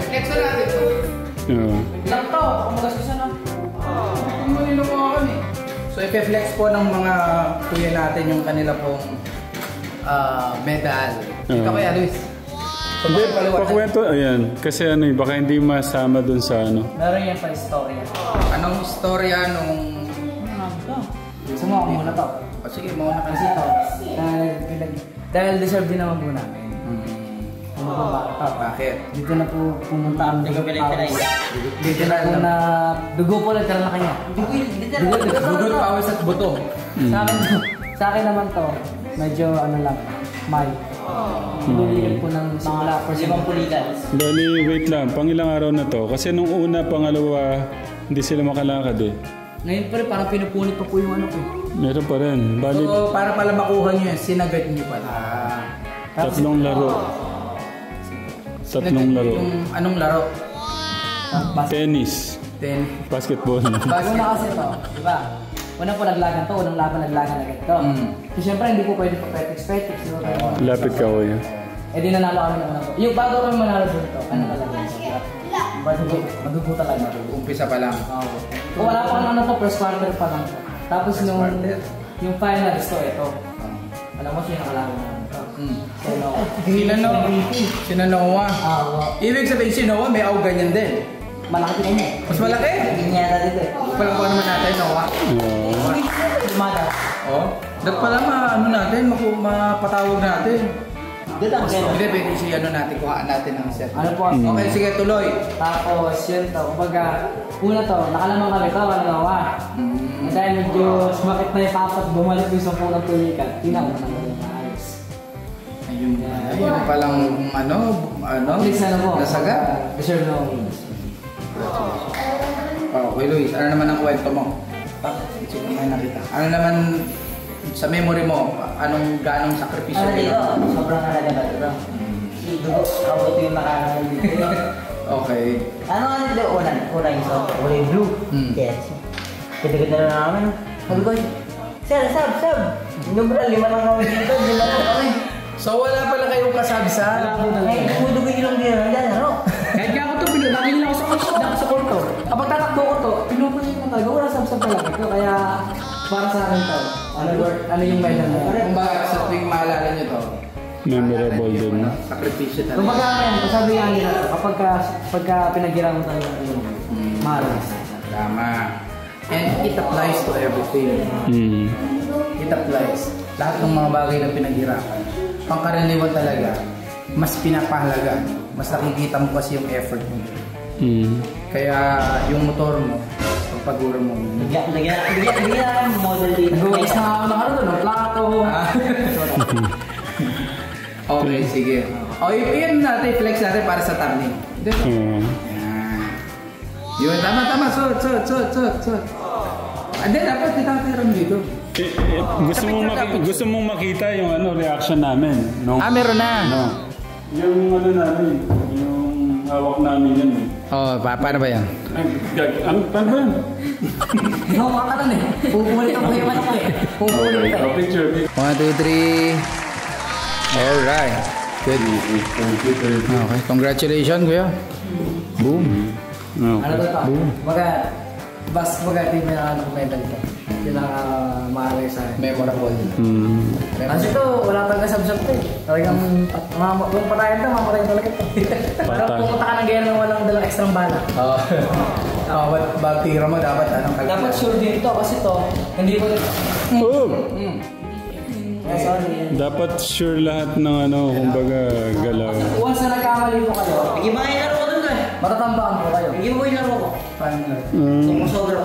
Flex na natin to. Lang to, kung magasusan na. Kung maniluwa kami. So, ipe-flex po ng mga kuya natin yung kanila pong medal. Ito kaya, Luis. Hindi, pakwento, ayan. Kasi ano, baka hindi masama dun sa ano. Meron yan pa istorya. Anong istorya nung... Gusto mo ako muna to? O sige, muna kasi to. Dahil deserve din naman po namin. Bakit? Dito na po pumunta ang dugo dito na po na dugo po nagkaroon na kanya. Dugo pawis at buto. Sa akin naman to, medyo ano lang, may. Lulirin po ng simula for 5 pulitan. Bali, wait lang. Pangilang araw na to? Kasi nung una, pangalawa, hindi sila makalakad eh. Ngayon pa rin, parang pinupunit pa po yung ano ko. Meron pa rin. Bali, so, para pala makuha nyo yan, sinagad nyo pala. Tatlong laro. Tatlong laro. Yung anong laro? Tennis. Basketball. Bago na kasi to, diba? Una po naglagan to, unang laban naglagan agad to. So syempre hindi po pwede pa petiks-petiks. Lapit ka ko yun. Eh di nanalo kami naman to. Yung bago kami manalo dun to, ano talaga yun? Madugo talaga. Umpisa pa lang. Kung wala pa ano to, first quarter pa lang. Tapos yung finals to, ito. Alam mo siya nakalaban naman to. Sina Noah. Ibig sabihin si Noah may aw ganyan din. Malaki din niya. Mas malaki? Hindi niya yata dito eh. Palang naman natin, Noah. Dapat pala ano natin, mapatawag natin. Hindi, pwede siya natin, kuhaan natin ang set. Ano po? Okay, sige, tuloy. Tapos, yun to. Kumbaga, una to, nakalamang kami to, Noah. Dahil medyo sumakit na yung papat, bumalik yung 10 ng tulikan. Tinang mo na yung ayos. Ayun palang, nasaga? Deserve na ako. Okay, Luis, ano naman ang kwento mo? Tingnan na kita. Ano naman sa memory mo, ganong sakripisyo dito? Sobrang halaga ba ito? Dugo, ako ito yung makakaroon dito. Okay. Ano dito? Una yung soft, kulay blue. Yes. Ganda-ganda na namin. Sabi ko, sab. Nubra, 5 lang kami dito, 5 lang kami. So wala pala kayong kasabsa? Ay, dugo yung dito, ano? Kahit nga ako ito, nakingin ako sa korto. Kapag tatakbo ko ito, pinupunin ko talaga. Wala sabsab talaga ito. Kaya para sa akin ito, ano yung medal mo? Kung ba sa tuwing maalala nyo ito, memorable din. Sakripisyo talaga. Kung baga yan, sabi nga nila, kapag pinaghirapan mo talaga yung malas. Tama. And it applies to everything. It applies. Lahat ng mga bagay na pinaghirapan. Pangkaraniwan talaga, mas pinapahalaga. Mas nakikita mo kasi yung effort mo. Kaya yung motor mo, pagpagura mo. Bigyan model dito. Nag-uwis na ako ng plato. Okay, sige. O, yun natin, flex natin para sa thumbnail. Yan. Yun, tama. Suot. Hindi, dapat titatirang dito. Gusto mong makita yung reaction namin. Meron na. Yung namin, yung hawak namin yan. Paano ba yan? Paano ba yan? Makakalan eh. Pupulit ang kuya man ako eh. Pupulit ka. Picture. 1, 2, 3. Alright. Good. Okay, congratulations kuya. Boom. Ano to? Boom. Baga, ito yung medal ko. Pinaka-mahalay sa akin. Memorable. Kasi ito, wala talaga sabsab ito eh. Talagang, kung patayin ito, mamatayin talaga ito. Parang pumunta ka ng gaya ng walang dalang ekstrang bala. Tira mo, dapat anong kalagay. Dapat sure din ito, kasi ito, hindi ko ito. Dapat sure lahat ng kumbaga, galaw. Once na nagkamali po kayo, Iba yung laro ko dun eh. matatambaan po kayo. Iba ko yung laro ko. Paano na? Sobra.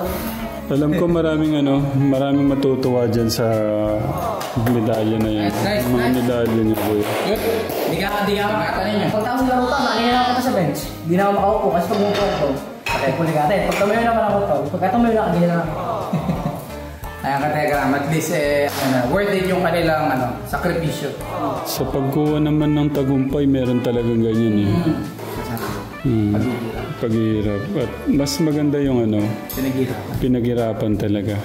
Alam ko maraming matutuwa dyan sa medalya na yan. Mga medalya niya, kuya. Hindi ka makatanin niya. Pagtapos laro ito, nakinila ako sa bench. Hindi na ako makaupo kasi pag umupo ako, patay puli ka natin. Pag tumayo naman ako ito, pagka tumayo na, hindi na ako. Ayan ka, Telegram, at least worth it yung kanilang sakripisyo. Sa pagkuha naman ng tagumpay, meron talagang ganyan eh. Paghihirap. At mas maganda yung pinaghirapan talaga.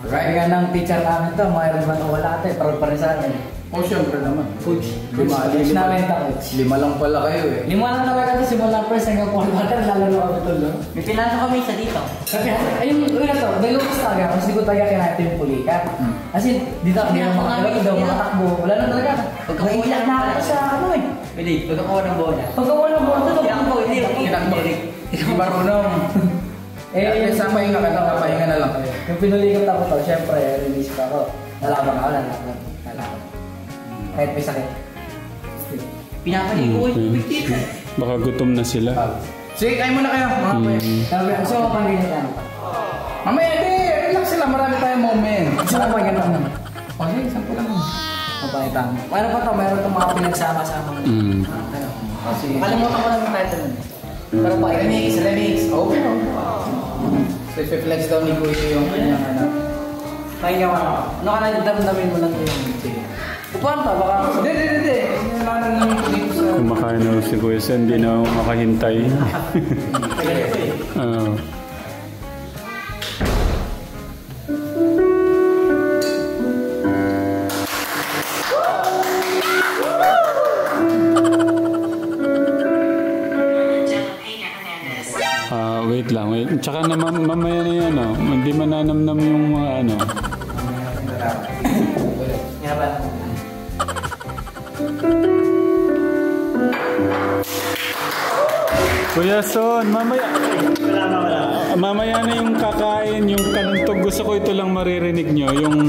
Alright. Kaya ng teacher namin ito, mayroon man o wala ate, parang pa rin sa akin. O syempre naman. Coach. Lima namin ta, coach. 5 lang pala kayo eh. 5 lang talaga kasi simula first hanggang 4 quarter, lalaro kami tulo. May pinasok kami isa dito. Kasi, ayun, una to, nag-locus talaga, kasi di ko talaga kinakita yung pulika. Kasi, dito, hindi na makatakbo. Wala na talaga. Pagkakulat na ako sa ano eh. Pwede, pagkakuha ng bola. Pagkakuha ng bola, tinakbo, hindi. Hindi marunong. Eh, sa pahinga ka lang, pahinga na lang. Yung pinulikat ako to, syempre, release ko ako. Lalaban ako. Kahit may sakit. Pinapaligo ko yung pigtit. Baka gutom na sila. Sige, kain muna kayo, mga kuya. Gusto mo pang ganyan ka? Mamaya, relax sila, marami tayong moment. Gusto mo pang ganyan naman? O sige, sampo lang. Mabay tama. Mayroon pa to, mayroon itong mga pinagsama-sama. Makalimutan ko lang yung title nun. Pero pa, remix. Okay. So, i-flex daw ni Kuya yung kanyang ano. Pahinga mo. Ano ka na damdamin mo lang yung sige. Upuan pa, baka... Hindi. Kumakain na si Kuya Sen, hindi na makahintay. Wait lang. Tsaka na mamaya na yan, hindi mananamnam yung mga ano. Kuya Son, mamaya na yung kakain, yung kanuntog. Gusto ko ito lang maririnig nyo. Yung,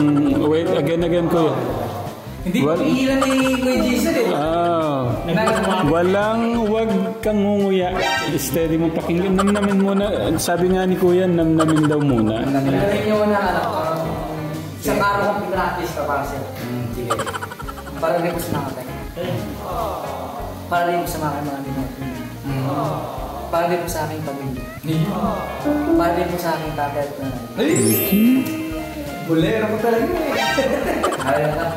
wait, again, Kuya. Hindi ko pigilan ni Kuya Jason eh. Wag kang ngunguya. Steady mo pakinggan. Namnamin muna. Sabi nga ni Kuya, namnamin daw muna. Namnamin nyo na isang araw kong pinractice ka para sa'yo. Sige. Para rin ko sa nakatay. Para rin ko sa mga ginagawa. Para rin po sa aking pamilya. Para rin po sa aking tatay at nanay. Bulero ko talaga eh. Ayaw ka.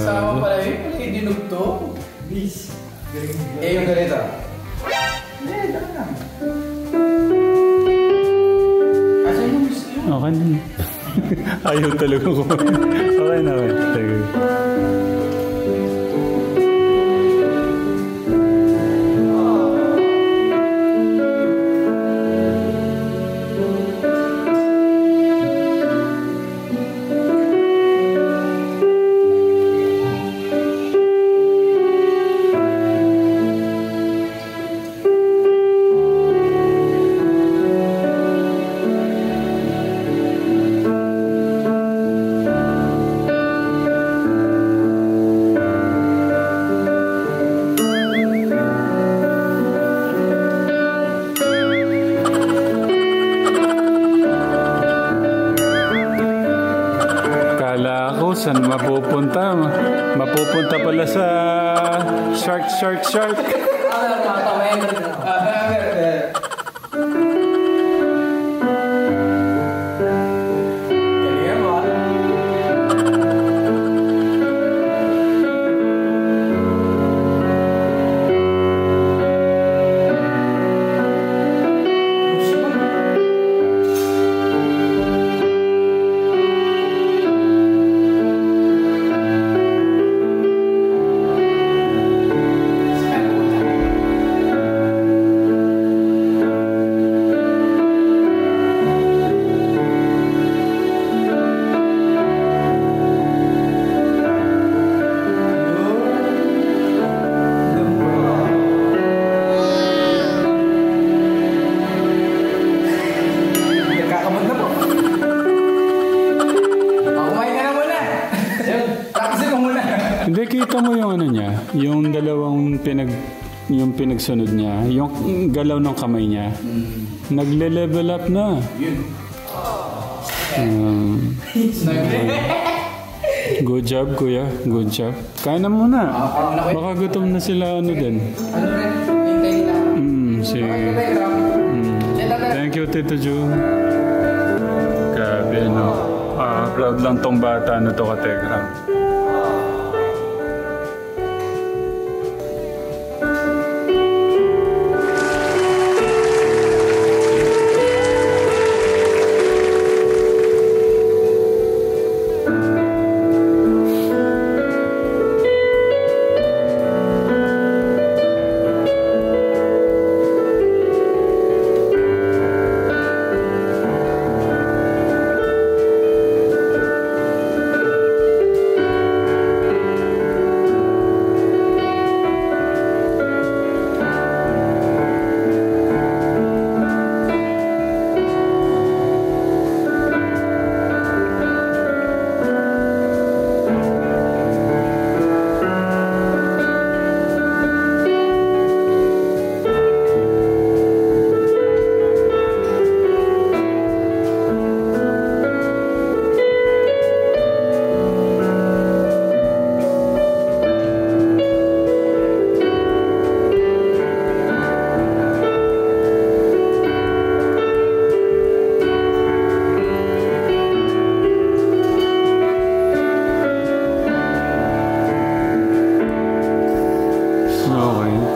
Sama pala yun. Hindi dinugto. Bis. Yung ganito. Hindi, dami lang. Asa yung bis yun? Okay na. Ayaw talaga ko. Okay na. Sige. Saan mapupunta? Mapupunta pala sa shark. Hindi, kita mo yung ano niya, yung dalawang yung pinagsunod niya, yung galaw ng kamay niya. Nagle-level up na. Good job, kuya. Good job. Kain na muna. Baka gutom na sila ano din. Sige. Thank you, Tito June. Grabe, no. Proud lang tong bata na to, Kategram.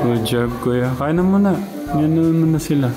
Good job, kuya. Kain na muna. Yan naman na sila.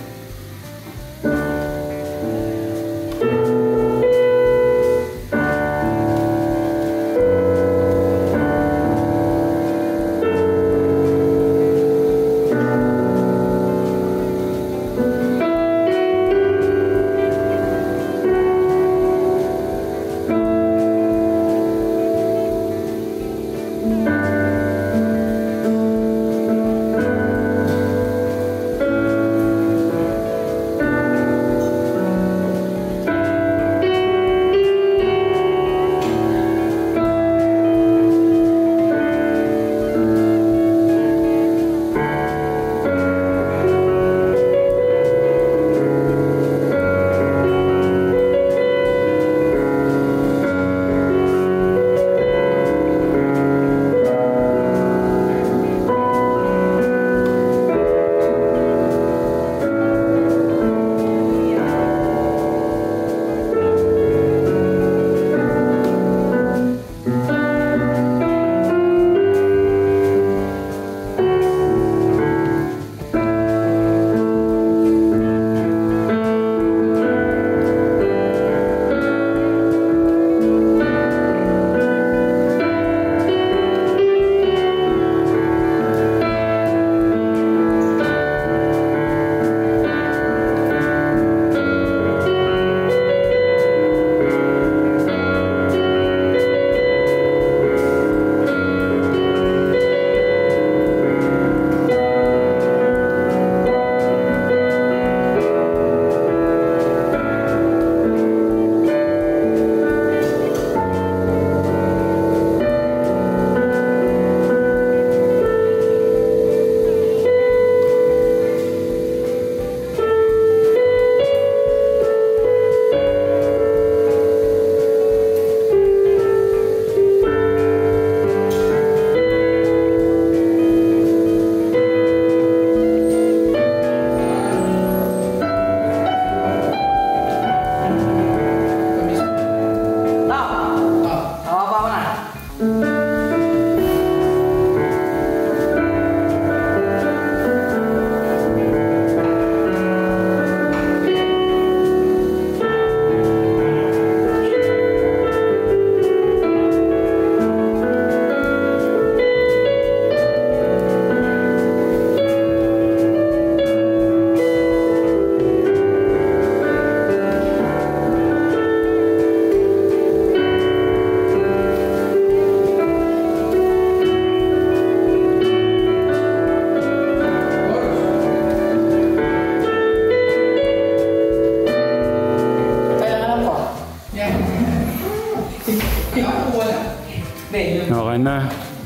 Okay na.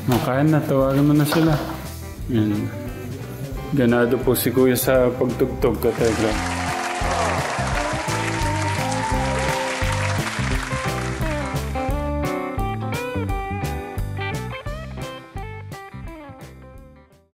Okay na. Tawagan mo na sila. Yan. Ganado po si Kuya sa pagtugtog ka, Tegra.